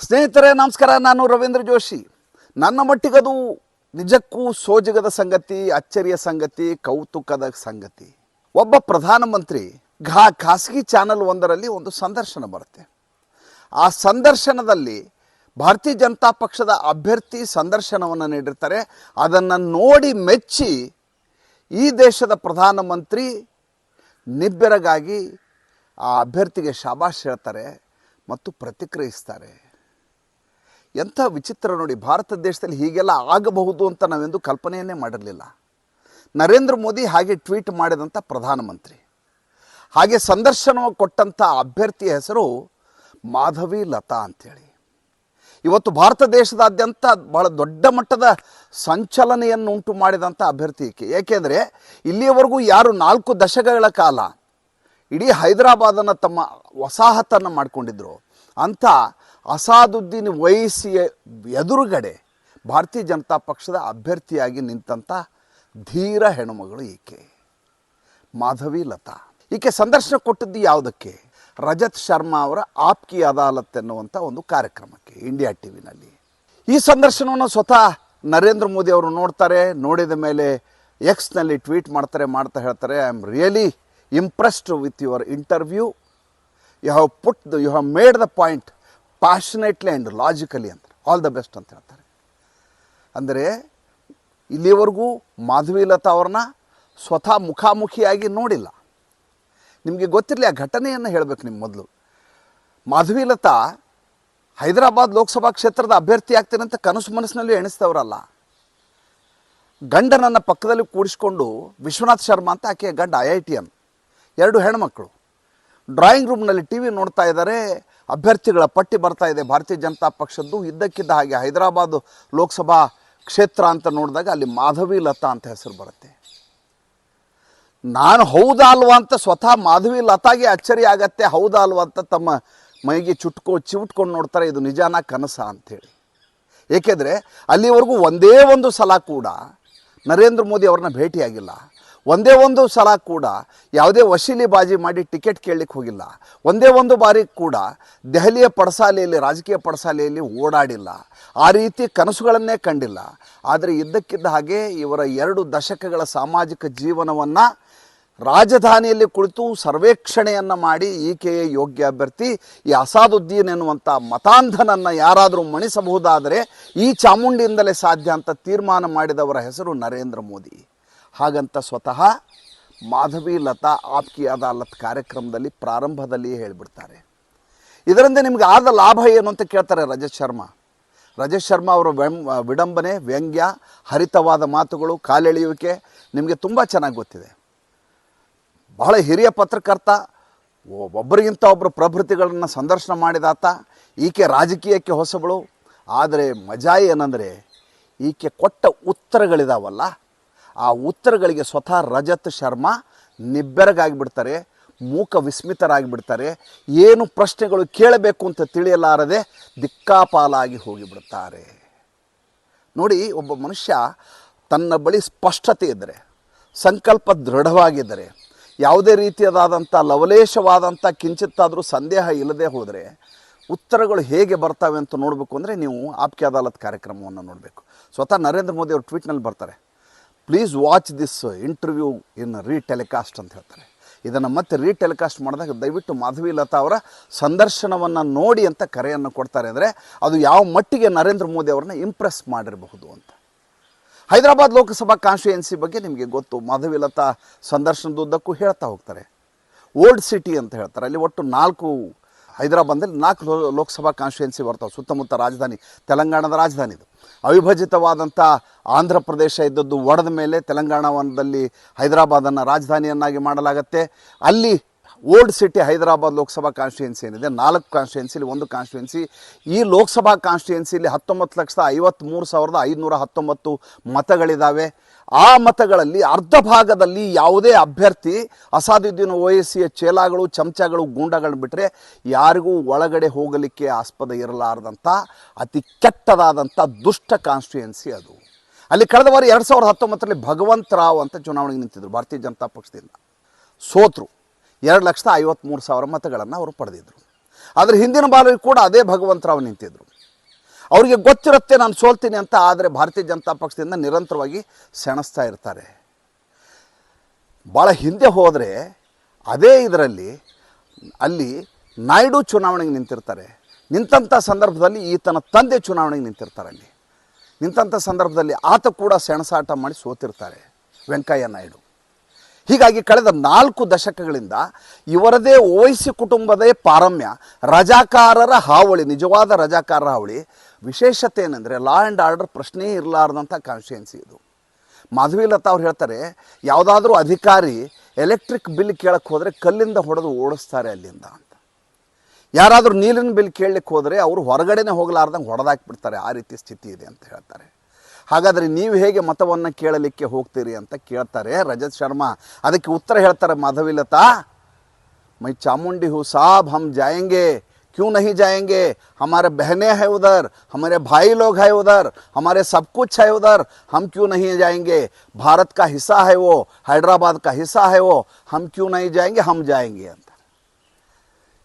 ಸ್ನೇಹಿತರೆ ನಮಸ್ಕಾರ. ನಾನು ರವೀಂದ್ರ ಜೋಶಿ. ನನ್ನ ಮಟ್ಟಿಗದು ನಿಜಕ್ಕೂ ಸೋಜಿಗದ ಸಂಗತಿ, ಅಚ್ಚರಿಯ ಸಂಗತಿ, ಕೌತುಕದ ಸಂಗತಿ. ಒಬ್ಬ ಪ್ರಧಾನಮಂತ್ರಿ ಖಾಸಗಿ ಚಾನಲ್ ಒಂದರಲ್ಲಿ ಒಂದು ಸಂದರ್ಶನ ಬರುತ್ತೆ. ಆ ಸಂದರ್ಶನದಲ್ಲಿ ಭಾರತೀಯ ಜನತಾ ಪಕ್ಷದ ಅಭ್ಯರ್ಥಿ ಸಂದರ್ಶನವನ್ನು ನೀಡಿರ್ತಾರೆ. ಅದನ್ನು ನೋಡಿ ಮೆಚ್ಚಿ ಈ ದೇಶದ ಪ್ರಧಾನಮಂತ್ರಿ ನಿಬ್ಬೆರಗಾಗಿ ಆ ಅಭ್ಯರ್ಥಿಗೆ ಶಾಬಾಷ್ ಹೇಳ್ತಾರೆ ಮತ್ತು ಪ್ರತಿಕ್ರಿಯಿಸ್ತಾರೆ. ಎಂಥ ವಿಚಿತ್ರ ನೋಡಿ. ಭಾರತ ದೇಶದಲ್ಲಿ ಹೀಗೆಲ್ಲ ಆಗಬಹುದು ಅಂತ ನಾವೆಂದು ಕಲ್ಪನೆಯನ್ನೇ ಮಾಡಿರಲಿಲ್ಲ. ನರೇಂದ್ರ ಮೋದಿ ಹಾಗೆ ಟ್ವೀಟ್ ಮಾಡಿದಂಥ ಪ್ರಧಾನಮಂತ್ರಿ, ಹಾಗೆ ಸಂದರ್ಶನ ಕೊಟ್ಟಂಥ ಅಭ್ಯರ್ಥಿಯ ಹೆಸರು ಮಾಧವಿ ಲತಾ ಅಂಥೇಳಿ. ಇವತ್ತು ಭಾರತ ದೇಶದಾದ್ಯಂತ ಬಹಳ ದೊಡ್ಡ ಮಟ್ಟದ ಸಂಚಲನೆಯನ್ನು ಉಂಟು ಮಾಡಿದಂಥ ಅಭ್ಯರ್ಥಿ ಈಕೆ. ಏಕೆಂದರೆ ಇಲ್ಲಿಯವರೆಗೂ ಯಾರು 4 ದಶಕಗಳ ಕಾಲ ಇಡೀ ಹೈದರಾಬಾದನ್ನು ತಮ್ಮ ವಸಾಹತನ್ನು ಮಾಡಿಕೊಂಡಿದ್ರು ಅಂಥ ಅಸಾದುದ್ದೀನ್ ಓವೈಸಿಯ ಎದುರುಗಡೆ ಭಾರತೀಯ ಜನತಾ ಪಕ್ಷದ ಅಭ್ಯರ್ಥಿಯಾಗಿ ನಿಂತಂಥ ಧೀರ ಹೆಣ್ಣುಮಗಳು ಈಕೆ ಮಾಧವಿ ಲತಾ. ಈಕೆ ಸಂದರ್ಶನ ಕೊಟ್ಟದ್ದು ಯಾವುದಕ್ಕೆ? ರಜತ್ ಶರ್ಮಾ ಅವರ ಆಪ್ಕಿ ಅದಾಲತ್ ಎನ್ನುವಂಥ ಒಂದು ಕಾರ್ಯಕ್ರಮಕ್ಕೆ ಇಂಡಿಯಾ ಟಿ ವಿನಲ್ಲಿ. ಈ ಸಂದರ್ಶನವನ್ನು ಸ್ವತಃ ನರೇಂದ್ರ ಮೋದಿ ಅವರು ನೋಡ್ತಾರೆ. ನೋಡಿದ ಮೇಲೆ ಎಕ್ಸ್ನಲ್ಲಿ ಟ್ವೀಟ್ ಮಾಡ್ತಾ ಹೇಳ್ತಾರೆ, I am really impressed with your interview. You have made the point passionately and logically ಅಂತ. ಆಲ್ ದ ಬೆಸ್ಟ್ ಅಂತ ಹೇಳ್ತಾರೆ. ಅಂದರೆ ಇಲ್ಲಿವರೆಗೂ ಮಾಧವಿ ಲತಾ ಅವ್ರನ್ನ ಸ್ವತಃ ಮುಖಾಮುಖಿಯಾಗಿ ನೋಡಿಲ್ಲ. ನಿಮಗೆ ಗೊತ್ತಿರಲಿ, ಆ ಘಟನೆಯನ್ನು ಹೇಳಬೇಕು ನಿಮ್ಮ ಮೊದಲು. ಮಾಧವಿ ಲತಾ ಹೈದರಾಬಾದ್ ಲೋಕಸಭಾ ಕ್ಷೇತ್ರದ ಅಭ್ಯರ್ಥಿ ಆಗ್ತೀನಿ ಅಂತ ಕನಸು ಮನಸ್ಸಿನಲ್ಲಿ ಎಣಿಸ್ತವರಲ್ಲ. ಗಂಡನನ್ನು ಪಕ್ಕದಲ್ಲಿ ಕೂಡಿಸ್ಕೊಂಡು ವಿಶ್ವನಾಥ್ ಶರ್ಮಾ ಅಂತ ಆಕೆಯ ಗಂಡ IITN, 2 ಹೆಣ್ಮಕ್ಳು ಡ್ರಾಯಿಂಗ್ ರೂಮ್ನಲ್ಲಿ ಟಿ ವಿ ನೋಡ್ತಾ ಇದ್ದಾರೆ. ಅಭ್ಯರ್ಥಿಗಳ ಪಟ್ಟಿ ಬರ್ತಾ ಇದೆ ಭಾರತೀಯ ಜನತಾ ಪಕ್ಷದ್ದು. ಇದ್ದಕ್ಕಿದ್ದ ಹಾಗೆ ಹೈದರಾಬಾದ್ ಲೋಕಸಭಾ ಕ್ಷೇತ್ರ ಅಂತ ನೋಡಿದಾಗ ಅಲ್ಲಿ ಮಾಧವಿ ಲತಾ ಅಂತ ಹೆಸರು ಬರುತ್ತೆ. ನಾನು ಹೌದಾ ಅಲ್ವಾ ಅಂತ ಸ್ವತಃ ಮಾಧವಿ ಲತಾಗೆ ಅಚ್ಚರಿ ಆಗತ್ತೆ. ಹೌದಾ ಅಲ್ವಾ ಅಂತ ತಮ್ಮ ಮೈಗೆ ಚಿವುಟ್ಕೊಂಡು ನೋಡ್ತಾರೆ, ಇದು ನಿಜಾನ ಕನಸ ಅಂಥೇಳಿ. ಏಕೆಂದರೆ ಅಲ್ಲಿವರೆಗೂ ಒಂದೇ ಒಂದು ಸಲ ಕೂಡ ನರೇಂದ್ರ ಮೋದಿ ಅವ್ರನ್ನ ಭೇಟಿಯಾಗಿಲ್ಲ. ಒಂದೇ ಒಂದು ಸಲ ಕೂಡ ಯಾವುದೇ ವಶೀಲಿ ಬಾಜಿ ಮಾಡಿ ಟಿಕೆಟ್ ಕೇಳಲಿಕ್ಕೆ ಹೋಗಿಲ್ಲ. ಒಂದೇ ಒಂದು ಬಾರಿ ಕೂಡ ದೆಹಲಿಯ ಪಡಸಾಲೆಯಲ್ಲಿ, ರಾಜಕೀಯ ಪಡಸಾಲೆಯಲ್ಲಿ ಓಡಾಡಿಲ್ಲ. ಆ ರೀತಿ ಕನಸುಗಳನ್ನೇ ಕಂಡಿಲ್ಲ. ಆದರೆ ಇದ್ದಕ್ಕಿದ್ದ ಹಾಗೆ ಇವರ 2 ದಶಕಗಳ ಸಾಮಾಜಿಕ ಜೀವನವನ್ನು ರಾಜಧಾನಿಯಲ್ಲಿ ಕುಳಿತು ಸರ್ವೇಕ್ಷಣೆಯನ್ನು ಮಾಡಿ ಈಕೆಯೇ ಯೋಗ್ಯ ಅಭ್ಯರ್ಥಿ, ಈ ಅಸಾದುದ್ದೀನ್ ಎನ್ನುವಂಥ ಮತಾಂಧನನ್ನು ಯಾರಾದರೂ ಮಣಿಸಬಹುದಾದರೆ ಈ ಚಾಮುಂಡಿಯಿಂದಲೇ ಸಾಧ್ಯ ಅಂತ ತೀರ್ಮಾನ ಮಾಡಿದವರ ಹೆಸರು ನರೇಂದ್ರ ಮೋದಿ. ಹಾಗಂತ ಸ್ವತಃ ಮಾಧವಿ ಲತಾ ಆಪ್ಕಿ ಅದಾಲತ್ ಕಾರ್ಯಕ್ರಮದಲ್ಲಿ ಪ್ರಾರಂಭದಲ್ಲಿಯೇ ಹೇಳಿಬಿಡ್ತಾರೆ. ಇದರಿಂದ ನಿಮಗೆ ಆದ ಲಾಭ ಏನು ಅಂತ ಕೇಳ್ತಾರೆ ರಜತ್ ಶರ್ಮಾ ಅವರ ವಿಡಂಬನೆ, ವ್ಯಂಗ್ಯ, ಹರಿತವಾದ ಮಾತುಗಳು, ಕಾಲೆಳೆಯುವಿಕೆ ನಿಮಗೆ ತುಂಬ ಚೆನ್ನಾಗಿ ಗೊತ್ತಿದೆ. ಬಹಳ ಹಿರಿಯ ಪತ್ರಕರ್ತ, ಒಬ್ಬರಿಗಿಂತ ಒಬ್ಬರು ಪ್ರಭೃತಿಗಳನ್ನು ಸಂದರ್ಶನ ಮಾಡಿದಾತ. ಈಕೆ ರಾಜಕೀಯಕ್ಕೆ ಹೊಸಬಳು. ಆದರೆ ಮಜಾ ಏನಂದರೆ ಈಕೆ ಕೊಟ್ಟ ಉತ್ತರಗಳಿದಾವಲ್ಲ, ಆ ಉತ್ತರಗಳಿಗೆ ಸ್ವತಃ ರಜತ್ ಶರ್ಮಾ ನಿಬ್ಬೆರಗಾಗಿಬಿಡ್ತಾರೆ, ಮೂಕ ವಿಸ್ಮಿತರಾಗಿಬಿಡ್ತಾರೆ. ಏನು ಪ್ರಶ್ನೆಗಳು ಕೇಳಬೇಕು ಅಂತ ತಿಳಿಯಲಾರದೆ ದಿಕ್ಕಾಪಾಲಾಗಿ ಹೋಗಿಬಿಡ್ತಾರೆ. ನೋಡಿ, ಒಬ್ಬ ಮನುಷ್ಯ ತನ್ನ ಬಳಿ ಸ್ಪಷ್ಟತೆ ಇದ್ದರೆ, ಸಂಕಲ್ಪ ದೃಢವಾಗಿದ್ದರೆ, ಯಾವುದೇ ರೀತಿಯಾದಂಥ ಲವಲೇಶವಾದಂಥ ಕಿಂಚಿತ್ತಾದರೂ ಸಂದೇಹ ಇಲ್ಲದೆ ಹೋದರೆ ಉತ್ತರಗಳು ಹೇಗೆ ಬರ್ತವೆ ಅಂತ ನೋಡಬೇಕು ಅಂದರೆ ನೀವು ಆಪ್ಕಿ ಅದಾಲತ್ ಕಾರ್ಯಕ್ರಮವನ್ನು ನೋಡಬೇಕು. ಸ್ವತಃ ನರೇಂದ್ರ ಮೋದಿ ಅವರು ಟ್ವೀಟ್ನಲ್ಲಿ ಬರ್ತಾರೆ, please watch this interview in re-telecast ಅಂತ ಹೇಳ್ತಾರೆ. ಇದನ್ನು ಮತ್ತೆ ರೀಟೆಲಿಕಾಸ್ಟ್ ಮಾಡಿದಾಗ ದಯವಿಟ್ಟು ಮಾಧವಿ ಲತಾ ಅವರ ಸಂದರ್ಶನವನ್ನು ನೋಡಿ ಅಂತ ಕರೆಯನ್ನು ಕೊಡ್ತಾರೆ. ಅಂದರೆ ಅದು ಯಾವ ಮಟ್ಟಿಗೆ ನರೇಂದ್ರ ಮೋದಿ ಅವ್ರನ್ನ ಇಂಪ್ರೆಸ್ ಮಾಡಿರಬಹುದು ಅಂತ. ಹೈದರಾಬಾದ್ ಲೋಕಸಭಾ ಕಾನ್ಸ್ಟಿಟ್ಯೂಯೆನ್ಸಿ ಬಗ್ಗೆ ನಿಮಗೆ ಗೊತ್ತು. ಮಾಧವಿ ಲತಾ ಸಂದರ್ಶನದುದ್ದಕ್ಕೂ ಹೇಳ್ತಾ ಹೋಗ್ತಾರೆ. ಓಲ್ಡ್ ಸಿಟಿ ಅಂತ ಹೇಳ್ತಾರೆ. ಅಲ್ಲಿ ಒಟ್ಟು 4 ಹೈದರಾಬಾದಲ್ಲಿ 4 ಲೋಕಸಭಾ ಕಾನ್ಸ್ಟಿಟ್ಯೂಯೆನ್ಸಿ ಬರ್ತಾವೆ. ಸುತ್ತಮುತ್ತ ರಾಜಧಾನಿ, ತೆಲಂಗಾಣದ ರಾಜಧಾನಿ ಇದು. ಅವಿಭಜಿತವಾದಂಥ ಆಂಧ್ರ ಪ್ರದೇಶ ಇದ್ದದ್ದು ಒಡೆದ ಮೇಲೆ ತೆಲಂಗಾಣದಲ್ಲಿ ಹೈದರಾಬಾದನ್ನು ರಾಜಧಾನಿಯನ್ನಾಗಿ ಮಾಡಲಾಗತ್ತೆ. ಅಲ್ಲಿ old city Hyderabad Lok Sabha constituency ಏನಿದೆ, 4 ಕಾನ್ಸ್ಟಿಟ್ಯೂಯೆನ್ಸಿಲಿ 1 ಕಾನ್ಸ್ಟಿಟ್ಯೂಯೆನ್ಸಿ. ಈ ಲೋಕಸಭಾ ಕಾನ್ಸ್ಟಿಟ್ಯೂಯೆನ್ಸಿಲಿ 19,53,519 ಮತಗಳಿದ್ದಾವೆ. ಆ ಮತಗಳಲ್ಲಿ ಅರ್ಧ ಭಾಗದಲ್ಲಿ ಯಾವುದೇ ಅಭ್ಯರ್ಥಿ ಅಸಾದುದ್ದೀನ್ ಓವೈಸಿಯ ಚೇಲಾಗಳು, ಚಮಚಗಳು, ಗೂಂಡಾಗಳು ಬಿಟ್ಟರೆ ಯಾರಿಗೂ ಒಳಗಡೆ ಹೋಗಲಿಕ್ಕೆ ಆಸ್ಪದ ಇರಲಾರ್ದಂಥ ಅತಿ ಕೆಟ್ಟದಾದಂಥ ದುಷ್ಟ ಕಾನ್ಸ್ಟಿಟ್ಯೂಯೆನ್ಸಿ ಅದು. ಅಲ್ಲಿ ಕಳೆದ ಬಾರಿ 2019ರಲ್ಲಿ ಭಗವಂತ ರಾವ್ ಅಂತ ಚುನಾವಣೆಗೆ ನಿಂತಿದ್ದರು ಭಾರತೀಯ ಜನತಾ ಪಕ್ಷದಿಂದ. ಸೋತರು. 2,53,000 ಮತಗಳನ್ನು ಅವರು ಪಡೆದಿದ್ದರು. ಆದರೆ ಹಿಂದಿನ ಬಾರಿ ಕೂಡ ಅದೇ ಭಗವಂತರಾವ್ ನಿಂತಿದ್ದರು. ಅವರಿಗೆ ಗೊತ್ತಿರುತ್ತೆ ನಾನು ಸೋಲ್ತೀನಿ ಅಂತ, ಆದರೆ ಭಾರತೀಯ ಜನತಾ ಪಕ್ಷದಿಂದ ನಿರಂತರವಾಗಿ ಸೆಣಸ್ತಾ ಇರ್ತಾರೆ. ಭಾಳ ಹಿಂದೆ ಹೋದರೆ ಅದೇ ಇದರಲ್ಲಿ ಅಲ್ಲಿ ನಾಯ್ಡು ಚುನಾವಣೆಗೆ ನಿಂತಿರ್ತಾರೆ. ನಿಂತಂಥ ಸಂದರ್ಭದಲ್ಲಿ ಈತನ ತಂದೆ ಚುನಾವಣೆಗೆ ನಿಂತಿರ್ತಾರೆ. ಅಲ್ಲಿ ನಿಂತಂಥ ಸಂದರ್ಭದಲ್ಲಿ ಆತ ಕೂಡ ಸೆಣಸಾಟ ಮಾಡಿ ಸೋತಿರ್ತಾರೆ, ವೆಂಕಯ್ಯ ನಾಯ್ಡು. ಹೀಗಾಗಿ ಕಳೆದ 4 ದಶಕಗಳಿಂದ ಇವರದೇ ಓವೈಸಿ ಕುಟುಂಬದೇ ಪಾರಮ್ಯ, ರಜಾಕಾರರ ಹಾವಳಿ, ನಿಜವಾದ ರಜಾಕಾರರ ಹಾವಳಿ. ವಿಶೇಷತೆ ಏನಂದರೆ ಲಾ ಆ್ಯಂಡ್ ಆರ್ಡರ್ ಪ್ರಶ್ನೆ ಇರಲಾರ್ದಂಥ ಕಾನ್ಸ್ಟಿಟ್ಯೂನ್ಸಿ ಇದು. ಮಾಧವಿಲತಾ ಅವ್ರು ಹೇಳ್ತಾರೆ, ಯಾವುದಾದ್ರೂ ಅಧಿಕಾರಿ ಎಲೆಕ್ಟ್ರಿಕ್ ಬಿಲ್ ಕೇಳಕ್ಕೆ ಹೋದರೆ ಕಲ್ಲಿಂದ ಹೊಡೆದು ಓಡಿಸ್ತಾರೆ ಅಲ್ಲಿಂದ ಅಂತ. ಯಾರಾದರೂ ನೀರಿನ ಬಿಲ್ ಕೇಳಲಿಕ್ಕೆ ಹೋದರೆ ಅವರು ಹೊರಗಡೆನೇ ಹೋಗಲಾರ್ದಂಗೆ ಹೊಡೆದಾಕ್ಬಿಡ್ತಾರೆ, ಆ ರೀತಿ ಸ್ಥಿತಿ ಇದೆ ಅಂತ ಹೇಳ್ತಾರೆ. ಹಾಗಾದರೆ ನೀವು ಹೇಗೆ ಮತವನ್ನು ಕೇಳಲಿಕ್ಕೆ ಹೋಗ್ತೀರಿ ಅಂತ ಕೇಳ್ತಾರೆ ರಜತ್ ಶರ್ಮಾ. ಅದಕ್ಕೆ ಉತ್ತರ ಹೇಳ್ತಾರೆ ಮಾಧವಿಲತಾ, ಮೈ ಚಾಮುಂಡಿ ಹೂ ಸಾಬ್, ಹಮ್ ಜಾಯೆಂಗೆ, क्यों नहीं जाएंगे, हमारे बहनें हैं उधर, हमारे भाई लोग हैं उधर, हमारे सब कुछ है उधर, हम क्यों नहीं जाएंगे, भारत का हिस्सा है वो, हैदराबाद का हिस्सा है वो, हम क्यों नहीं जाएंगे, हम जाएंगे ಅಂತ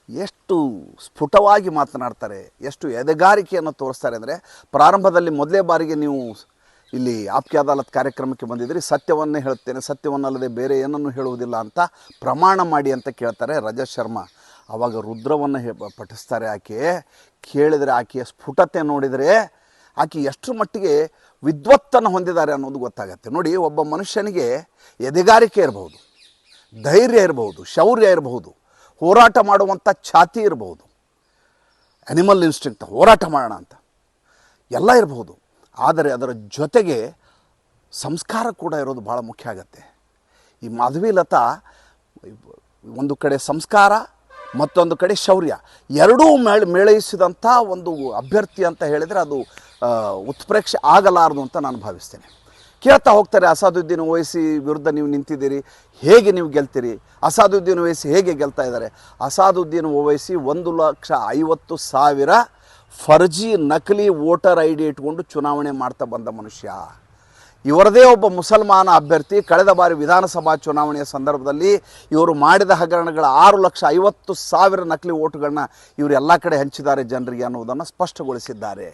ಎಷ್ಟು ಸ್ಫುಟವಾಗಿ ಮಾತನಾಡ್ತಾರೆ, ಎಷ್ಟು ಎದೆಗಾರಿಕೆಯನ್ನು ತೋರಿಸ್ತಾರೆ ಅಂದರೆ, ಪ್ರಾರಂಭದಲ್ಲಿ ಮೊದಲೇ ಬಾರಿಗೆ ನೀವು ಇಲ್ಲಿ ಆಪ್ಕೆ ಅದಾಲತ್ ಕಾರ್ಯಕ್ರಮಕ್ಕೆ ಬಂದಿದ್ರಿ, ಸತ್ಯವನ್ನೇ ಹೇಳುತ್ತೇನೆ, ಸತ್ಯವನ್ನಲ್ಲದೆ ಬೇರೆ ಏನನ್ನು ಹೇಳುವುದಿಲ್ಲ ಅಂತ ಪ್ರಮಾಣ ಮಾಡಿ ಅಂತ ಕೇಳ್ತಾರೆ ರಜತ್ ಶರ್ಮಾ. ಆವಾಗ ರುದ್ರವನ್ನು ಪಠಿಸ್ತಾರೆ. ಆಕೆ ಕೇಳಿದರೆ ಆಕೆಯ ಸ್ಫುಟತೆ ನೋಡಿದರೆ ಆಕೆ ಎಷ್ಟು ಮಟ್ಟಿಗೆ ವಿದ್ವತ್ತನ್ನು ಹೊಂದಿದ್ದಾರೆ ಅನ್ನೋದು ಗೊತ್ತಾಗತ್ತೆ. ನೋಡಿ, ಒಬ್ಬ ಮನುಷ್ಯನಿಗೆ ಎದೆಗಾರಿಕೆ ಇರಬಹುದು, ಧೈರ್ಯ ಇರಬಹುದು, ಶೌರ್ಯ ಇರಬಹುದು, ಹೋರಾಟ ಮಾಡುವಂಥ ಛಾತಿ ಇರಬಹುದು, ಅನಿಮಲ್ ಇನ್ಸ್ಟಿಂಕ್ಟ್ ಹೋರಾಟ ಮಾಡೋಣ ಅಂತ ಎಲ್ಲ ಇರಬಹುದು. ಆದರೆ ಅದರ ಜೊತೆಗೆ ಸಂಸ್ಕಾರ ಕೂಡ ಇರೋದು ಭಾಳ ಮುಖ್ಯ ಆಗತ್ತೆ. ಈ ಮಾಧವಿಲತಾ ಒಂದು ಕಡೆ ಸಂಸ್ಕಾರ, ಮತ್ತೊಂದು ಕಡೆ ಶೌರ್ಯ, ಎರಡೂ ಮೇಳೈಸಿದಂಥ ಒಂದು ಅಭ್ಯರ್ಥಿ ಅಂತ ಹೇಳಿದರೆ ಅದು ಉತ್ಪ್ರೇಕ್ಷೆ ಆಗಲಾರದು ಅಂತ ನಾನು ಭಾವಿಸ್ತೇನೆ. ಕೇಳ್ತಾ ಹೋಗ್ತಾರೆ, ಅಸಾದುದ್ದೀನ್ ಓವೈಸಿ ವಿರುದ್ಧ ನೀವು ನಿಂತಿದ್ದೀರಿ, ಹೇಗೆ ನೀವು ಗೆಲ್ತೀರಿ, ಅಸಾದುದ್ದೀನ್ ಓವೈಸಿ ಹೇಗೆ ಗೆಲ್ತಾ ಇದ್ದಾರೆ. ಅಸಾದುದ್ದೀನ್ ಓವೈಸಿ 1,50,000 ಫರ್ಜಿ ನಕಲಿ ವೋಟರ್ ಐ ಡಿ ಇಟ್ಕೊಂಡು ಚುನಾವಣೆ ಮಾಡ್ತಾ ಬಂದ ಮನುಷ್ಯ. ಇವರದೇ ಒಬ್ಬ ಮುಸಲ್ಮಾನ ಅಭ್ಯರ್ಥಿ ಕಳೆದ ಬಾರಿ ವಿಧಾನಸಭಾ ಚುನಾವಣೆಯ ಸಂದರ್ಭದಲ್ಲಿ ಇವರು ಮಾಡಿದ ಹಗರಣಗಳ 6,50,000 ನಕಲಿ ಓಟುಗಳನ್ನ ಇವರು ಎಲ್ಲ ಕಡೆ ಹಂಚಿದ್ದಾರೆ ಜನರಿಗೆ ಅನ್ನೋದನ್ನು ಸ್ಪಷ್ಟಗೊಳಿಸಿದ್ದಾರೆ.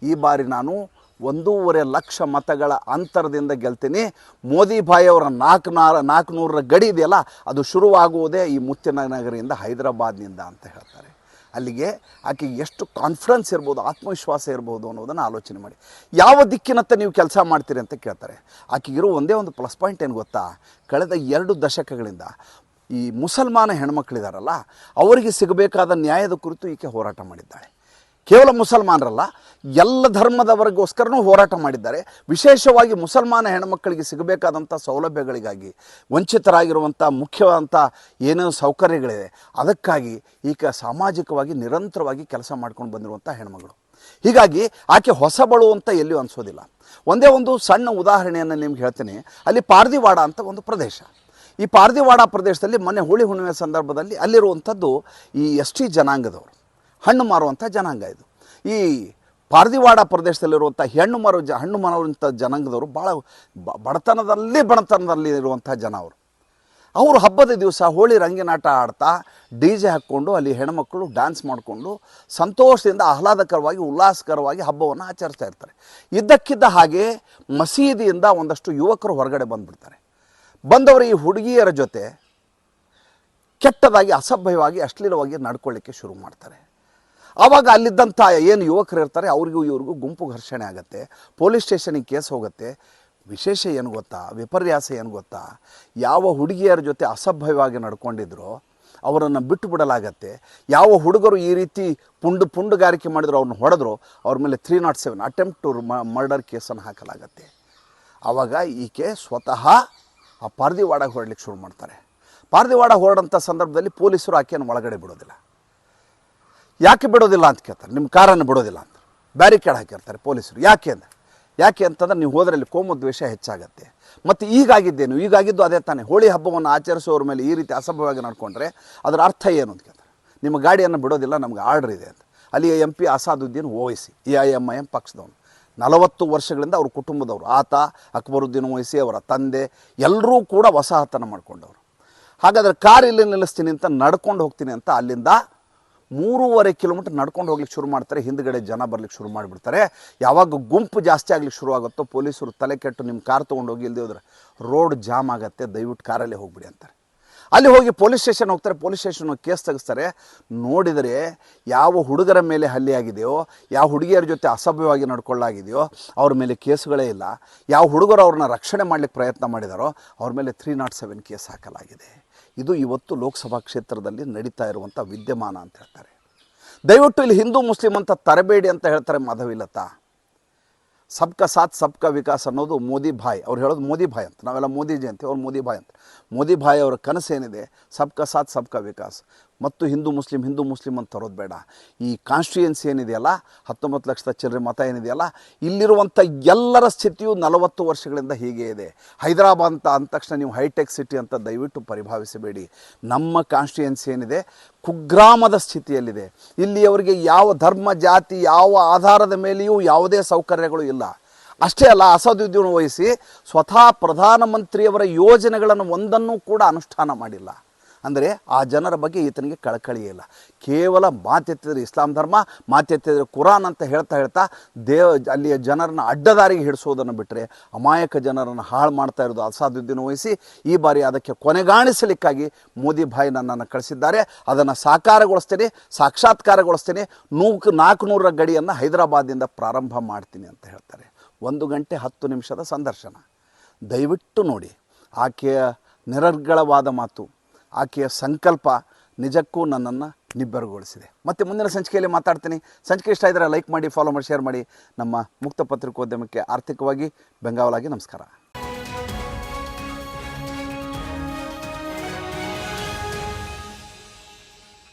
ಈ ಬಾರಿ ನಾನು 1.5 ಲಕ್ಷ ಮತಗಳ ಅಂತರದಿಂದ ಗೆಲ್ತೀನಿ, ಮೋದಿ ಭಾಯ್ ಅವರ 400 ಗಡಿ ಇದೆಯಲ್ಲ ಅದು ಶುರುವಾಗುವುದೇ ಈ ಮುತ್ತಿನ ನಗರಿಯಿಂದ, ಹೈದರಾಬಾದ್ನಿಂದ ಅಂತ ಹೇಳ್ತಾರೆ. ಅಲ್ಲಿಗೆ ಆಕೆಗೆ ಎಷ್ಟು ಕಾನ್ಫಿಡೆನ್ಸ್ ಇರ್ಬೋದು, ಆತ್ಮವಿಶ್ವಾಸ ಇರ್ಬೋದು ಅನ್ನೋದನ್ನು ಆಲೋಚನೆ ಮಾಡಿ. ಯಾವ ದಿಕ್ಕಿನತ್ತ ನೀವು ಕೆಲಸ ಮಾಡ್ತೀರಿ ಅಂತ ಕೇಳ್ತಾರೆ. ಆಕೆಗಿರೋ ಒಂದೇ ಒಂದು ಪ್ಲಸ್ ಪಾಯಿಂಟ್ ಏನು ಗೊತ್ತಾ, ಕಳೆದ 2 ದಶಕಗಳಿಂದ ಈ ಮುಸಲ್ಮಾನ ಹೆಣ್ಮಕ್ಳಿದಾರಲ್ಲ ಅವರಿಗೆ ಸಿಗಬೇಕಾದ ನ್ಯಾಯದ ಕುರಿತು ಈಕೆ ಹೋರಾಟ ಮಾಡಿದ್ದಾಳೆ. ಕೇವಲ ಮುಸಲ್ಮಾನರಲ್ಲ, ಎಲ್ಲ ಧರ್ಮದವರಿಗೋಸ್ಕರನೂ ಹೋರಾಟ ಮಾಡಿದ್ದಾರೆ. ವಿಶೇಷವಾಗಿ ಮುಸಲ್ಮಾನ ಹೆಣ್ಮಕ್ಕಳಿಗೆ ಸಿಗಬೇಕಾದಂಥ ಸೌಲಭ್ಯಗಳಿಗಾಗಿ, ವಂಚಿತರಾಗಿರುವಂಥ ಮುಖ್ಯವಾದಂಥ ಏನೇನು ಸೌಕರ್ಯಗಳಿದೆ ಅದಕ್ಕಾಗಿ ಈಗ ಸಾಮಾಜಿಕವಾಗಿ ನಿರಂತರವಾಗಿ ಕೆಲಸ ಮಾಡ್ಕೊಂಡು ಬಂದಿರುವಂಥ ಹೆಣ್ಮಗಳು. ಹೀಗಾಗಿ ಆಕೆ ಹೊಸಬಳು ಅಂತ ಎಲ್ಲಿಯೂ ಅನಿಸೋದಿಲ್ಲ. ಒಂದೇ ಒಂದು ಸಣ್ಣ ಉದಾಹರಣೆಯನ್ನು ನಿಮ್ಗೆ ಹೇಳ್ತೀನಿ. ಅಲ್ಲಿ ಪಾರ್ದಿವಾಡ ಅಂತ ಒಂದು ಪ್ರದೇಶ. ಈ ಪಾರ್ದಿವಾಡ ಪ್ರದೇಶದಲ್ಲಿ ಮೊನ್ನೆ ಹೋಳಿ ಹುಣ್ಣಿಮೆ ಸಂದರ್ಭದಲ್ಲಿ ಅಲ್ಲಿರುವಂಥದ್ದು ಈ ST ಜನಾಂಗದವರು, ಹಣ್ಣು ಮಾರುವಂಥ ಜನಾಂಗ ಇದು. ಈ ಪಾರ್ದಿವಾಡ ಪ್ರದೇಶದಲ್ಲಿರುವಂಥ ಹಣ್ಣು ಮಾರುವಂಥ ಜನಾಂಗದವರು ಭಾಳ ಬಡತನದಲ್ಲಿ ಇರುವಂಥ ಜನ ಅವರು ಹಬ್ಬದ ದಿವಸ ಹೋಳಿ ರಂಗಿನಾಟ ಆಡ್ತಾ DJ ಹಾಕ್ಕೊಂಡು ಅಲ್ಲಿ ಹೆಣ್ಮಕ್ಕಳು ಡ್ಯಾನ್ಸ್ ಮಾಡಿಕೊಂಡು ಸಂತೋಷದಿಂದ ಆಹ್ಲಾದಕರವಾಗಿ ಉಲ್ಲಾಸಕರವಾಗಿ ಹಬ್ಬವನ್ನು ಆಚರಿಸ್ತಾ ಇರ್ತಾರೆ. ಇದ್ದಕ್ಕಿದ್ದ ಹಾಗೆ ಮಸೀದಿಯಿಂದ ಒಂದಷ್ಟು ಯುವಕರು ಹೊರಗಡೆ ಬಂದುಬಿಡ್ತಾರೆ. ಬಂದವರು ಈ ಹುಡುಗಿಯರ ಜೊತೆ ಕೆಟ್ಟದಾಗಿ, ಅಸಭ್ಯವಾಗಿ, ಅಶ್ಲೀಲವಾಗಿ ನಡ್ಕೊಳ್ಳಿಕ್ಕೆ ಶುರು ಮಾಡ್ತಾರೆ. ಆವಾಗ ಅಲ್ಲಿದ್ದಂಥ ಏನು ಯುವಕರು ಇರ್ತಾರೆ ಅವ್ರಿಗೂ ಇವ್ರಿಗೂ ಗುಂಪು ಘರ್ಷಣೆ ಆಗುತ್ತೆ, ಪೊಲೀಸ್ ಸ್ಟೇಷನಿಗೆ ಕೇಸ್ ಹೋಗುತ್ತೆ. ವಿಶೇಷ ಏನು ಗೊತ್ತಾ, ವಿಪರ್ಯಾಸ ಏನು ಗೊತ್ತಾ, ಯಾವ ಹುಡುಗಿಯರ ಜೊತೆ ಅಸಭ್ಯವಾಗಿ ನಡ್ಕೊಂಡಿದ್ರೋ ಅವರನ್ನು ಬಿಟ್ಟು ಬಿಡಲಾಗತ್ತೆ. ಯಾವ ಹುಡುಗರು ಈ ರೀತಿ ಪುಂಡುಗಾರಿಕೆ ಮಾಡಿದ್ರು, ಅವ್ರನ್ನ ಹೊಡೆದ್ರು, ಅವ್ರ ಮೇಲೆ 307 ಅಟೆಂಪ್ಟ್ ಟು ಮರ್ಡರ್ ಕೇಸನ್ನು ಹಾಕಲಾಗತ್ತೆ. ಆವಾಗ ಈಕೆ ಸ್ವತಃ ಆ ಪಾರ್ದಿವಾಡಗೆ ಹೊರಡ್ಲಿಕ್ಕೆ ಶುರು ಮಾಡ್ತಾರೆ. ಪಾರ್ದಿವಾಡ ಹೊರಡಂಥ ಸಂದರ್ಭದಲ್ಲಿ ಪೊಲೀಸರು ಆಕೆಯನ್ನು ಒಳಗಡೆ ಬಿಡೋದಿಲ್ಲ. ಯಾಕೆ ಬಿಡೋದಿಲ್ಲ ಅಂತ ಕೇಳ್ತಾರೆ. ನಿಮ್ಮ ಕಾರನ್ನು ಬಿಡೋದಿಲ್ಲ ಅಂತ ಬ್ಯಾರಿಕೇಡ್ ಹಾಕಿರ್ತಾರೆ ಪೊಲೀಸರು. ಯಾಕೆ ಅಂತಂದ್ರೆ ನೀವು ಹೋದ್ರಲ್ಲಿ ಕೋಮುದ್ವೇಷ ಹೆಚ್ಚಾಗತ್ತೆ. ಮತ್ತು ಈಗಾಗಿದ್ದು ಅದೇ ತಾನೇ. ಹೋಳಿ ಹಬ್ಬವನ್ನು ಆಚರಿಸೋರ ಮೇಲೆ ಈ ರೀತಿ ಅಸಭ್ಯವಾಗಿ ನಡ್ಕೊಂಡ್ರೆ ಅದರ ಅರ್ಥ ಏನು ಅಂತ ಕೇಳ್ತಾರೆ. ನಿಮ್ಮ ಗಾಡಿಯನ್ನು ಬಿಡೋದಿಲ್ಲ, ನಮ್ಗೆ ಆರ್ಡರ್ ಇದೆ ಅಂತ. ಅಲ್ಲಿ MP ಅಸಾದುದ್ದೀನ್ ಓವೈಸಿ AIMIM ಪಕ್ಷದವನು, 40 ವರ್ಷಗಳಿಂದ ಅವ್ರ ಕುಟುಂಬದವರು, ಆತ ಅಕ್ಬರುದ್ದೀನ್ ಓವೈಸಿ ಅವರ ತಂದೆ ಎಲ್ಲರೂ ಕೂಡ ವಸಾಹತನ ಮಾಡ್ಕೊಂಡವರು. ಹಾಗಾದರೆ ಕಾರ್ ಇಲ್ಲಿ ನಿಲ್ಲಿಸ್ತೀನಿ ಅಂತ, ನಡ್ಕೊಂಡು ಹೋಗ್ತೀನಿ ಅಂತ ಅಲ್ಲಿಂದ 3.5 ಕಿಲೋಮೀಟರ್ ನಡ್ಕೊಂಡು ಹೋಗ್ಲಿಕ್ಕೆ ಶುರು ಮಾಡ್ತಾರೆ. ಹಿಂದ್ಗಡೆ ಜನ ಬರ್ಲಿಕ್ಕೆ ಶುರು ಮಾಡಿಬಿಡ್ತಾರೆ. ಯಾವಾಗ ಗುಂಪು ಜಾಸ್ತಿ ಆಗ್ಲಿಕ್ಕೆ ಶುರು ಆಗುತ್ತೋ ಪೊಲೀಸರು ತಲೆ ಕೆಟ್ಟು ನಿಮ್ಮ ಕಾರ್ ತೊಗೊಂಡೋಗಿ ಇಲ್ಲದೆ ಹೋದ್ರೆ ರೋಡ್ ಜಾಮ್ ಆಗುತ್ತೆ, ದಯವಿಟ್ಟು ಕಾರಲ್ಲೇ ಹೋಗ್ಬಿಡಿ ಅಂತಾರೆ. ಅಲ್ಲಿ ಹೋಗಿ ಪೊಲೀಸ್ ಸ್ಟೇಷನ್ ಹೋಗ್ತಾರೆ. ಪೊಲೀಸ್ ಸ್ಟೇಷನ್ ಕೇಸ್ ತೆಗಿಸ್ತಾರೆ. ನೋಡಿದರೆ ಯಾವ ಹುಡುಗರ ಮೇಲೆ ಹಲ್ಲೆ ಆಗಿದೆಯೋ, ಯಾವ ಹುಡುಗಿಯರ ಜೊತೆ ಅಸಭ್ಯವಾಗಿ ನಡ್ಕೊಳ್ಳಾಗಿದೆಯೋ ಅವ್ರ ಮೇಲೆ ಕೇಸುಗಳೇ ಇಲ್ಲ. ಯಾವ ಹುಡುಗರು ಅವ್ರನ್ನ ರಕ್ಷಣೆ ಮಾಡಲಿಕ್ಕೆ ಪ್ರಯತ್ನ ಮಾಡಿದಾರೋ ಅವ್ರ ಮೇಲೆ 307 ಕೇಸ್ ಹಾಕಲಾಗಿದೆ. ಇದು ಇವತ್ತು ಲೋಕಸಭಾ ಕ್ಷೇತ್ರದಲ್ಲಿ ನಡೀತಾ ಇರುವಂಥ ವಿದ್ಯಮಾನ ಅಂತ ಹೇಳ್ತಾರೆ. ದಯವಿಟ್ಟು ಇಲ್ಲಿ ಹಿಂದೂ ಮುಸ್ಲಿಂ ಅಂತ ತರಬೇಡಿ ಅಂತ ಹೇಳ್ತಾರೆ ಮಾಧವಿಲತಾ. ಸಬ್ಕಾ ಸಾಥ್ ಸಬ್ಕಾ ವಿಕಾಸ್ ಅನ್ನೋದು ಮೋದಿ ಭಾಯ್ ಅವ್ರು ಹೇಳೋದು ಮೋದಿ ಭಾಯ್ ಅಂತ, ನಾವೆಲ್ಲ ಮೋದಿಜಿ ಅಂತೀವಿ, ಅವ್ರು ಮೋದಿ ಭಾಯ್ ಅಂತ. ಮೋದಿ ಭಾಯ್ ಅವರ ಕನಸೇನಿದೆ ಸಬ್ಕಾ ಸಾಥ್ ಸಬ್ಕಾ ವಿಕಾಸ್ ಮತ್ತು ಹಿಂದೂ ಮುಸ್ಲಿಂ ಅಂತ ತರೋದು ಬೇಡ. ಈ ಕಾನ್ಸ್ಟಿಟ್ಯೂಯೆನ್ಸಿ ಏನಿದೆಯಲ್ಲ, 19 ಲಕ್ಷದ ಚಿಲ್ಲರೆ ಮತ ಏನಿದೆಯಲ್ಲ, ಇಲ್ಲಿರುವಂಥ ಎಲ್ಲರ ಸ್ಥಿತಿಯು 40 ವರ್ಷಗಳಿಂದ ಹೀಗೆ ಇದೆ. ಹೈದರಾಬಾದ್ ಅಂತ ಅಂದ ತಕ್ಷಣ ನೀವು ಹೈಟೆಕ್ ಸಿಟಿ ಅಂತ ದಯವಿಟ್ಟು ಪರಿಭಾವಿಸಬೇಡಿ. ನಮ್ಮ ಕಾನ್ಸ್ಟಿಟ್ಯೂಯೆನ್ಸಿ ಏನಿದೆ ಕುಗ್ರಾಮದ ಸ್ಥಿತಿಯಲ್ಲಿದೆ. ಇಲ್ಲಿ ಅವರಿಗೆ ಯಾವ ಧರ್ಮ ಜಾತಿ ಯಾವ ಆಧಾರದ ಮೇಲೆಯೂ ಯಾವುದೇ ಸೌಕರ್ಯಗಳು ಇಲ್ಲ. ಅಷ್ಟೇ ಅಲ್ಲ, ಅಸದುದ್ದೀನ ವಹಿಸಿ ಸ್ವತಃ ಪ್ರಧಾನಮಂತ್ರಿಯವರ ಯೋಜನೆಗಳನ್ನು ಒಂದನ್ನೂ ಕೂಡ ಅನುಷ್ಠಾನ ಮಾಡಿಲ್ಲ. ಅಂದರೆ ಆ ಜನರ ಬಗ್ಗೆ ಈತನಿಗೆ ಕಳಕಳಿಯೇ ಇಲ್ಲ. ಕೇವಲ ಮಾತೆತ್ತಿದ್ರೆ ಇಸ್ಲಾಂ ಧರ್ಮ, ಮಾತೆತ್ತಿದ್ರೆ ಕುರಾನ್ ಅಂತ ಹೇಳ್ತಾ ಅಲ್ಲಿಯ ಜನರನ್ನು ಅಡ್ಡದಾರಿಗೆ ಹಿಡಿಸೋದನ್ನು ಬಿಟ್ಟರೆ ಅಮಾಯಕ ಜನರನ್ನು ಹಾಳು ಮಾಡ್ತಾ ಇರೋದು ಅಸಾದುದ್ದೀನ ವಹಿಸಿ. ಈ ಬಾರಿ ಅದಕ್ಕೆ ಕೊನೆಗಾಣಿಸಲಿಕ್ಕಾಗಿ ಮೋದಿ ಭಾಯ್ ನನ್ನನ್ನು ಕಳಿಸಿದ್ದಾರೆ. ಅದನ್ನು ಸಾಕ್ಷಾತ್ಕಾರಗೊಳಿಸ್ತೇನೆ. 400ರ ಗಡಿಯನ್ನು ಹೈದರಾಬಾದಿಂದ ಪ್ರಾರಂಭ ಮಾಡ್ತೀನಿ ಅಂತ ಹೇಳ್ತಾರೆ. 1 ಗಂಟೆ 10 ನಿಮಿಷದ ಸಂದರ್ಶನ. ದಯವಿಟ್ಟು ನೋಡಿ. ಆಕೆಯ ನಿರರ್ಗಳವಾದ ಮಾತು, ಆಕೆಯ ಸಂಕಲ್ಪ ನಿಜಕ್ಕೂ ನನ್ನನ್ನು ನಿಬ್ಬೆರಗೊಳಿಸಿದೆ. ಮತ್ತು ಮುಂದಿನ ಸಂಚಿಕೆಯಲ್ಲಿ ಮಾತಾಡ್ತೀನಿ. ಸಂಚಿಕೆ ಇಷ್ಟ ಇದ್ದರೆ ಲೈಕ್ ಮಾಡಿ, ಫಾಲೋ ಮಾಡಿ, ಶೇರ್ ಮಾಡಿ. ನಮ್ಮ ಮುಕ್ತ ಪತ್ರಿಕೋದ್ಯಮಕ್ಕೆ ಆರ್ಥಿಕವಾಗಿ ಬೆಂಗಾವಲಾಗಿ ನಮಸ್ಕಾರ.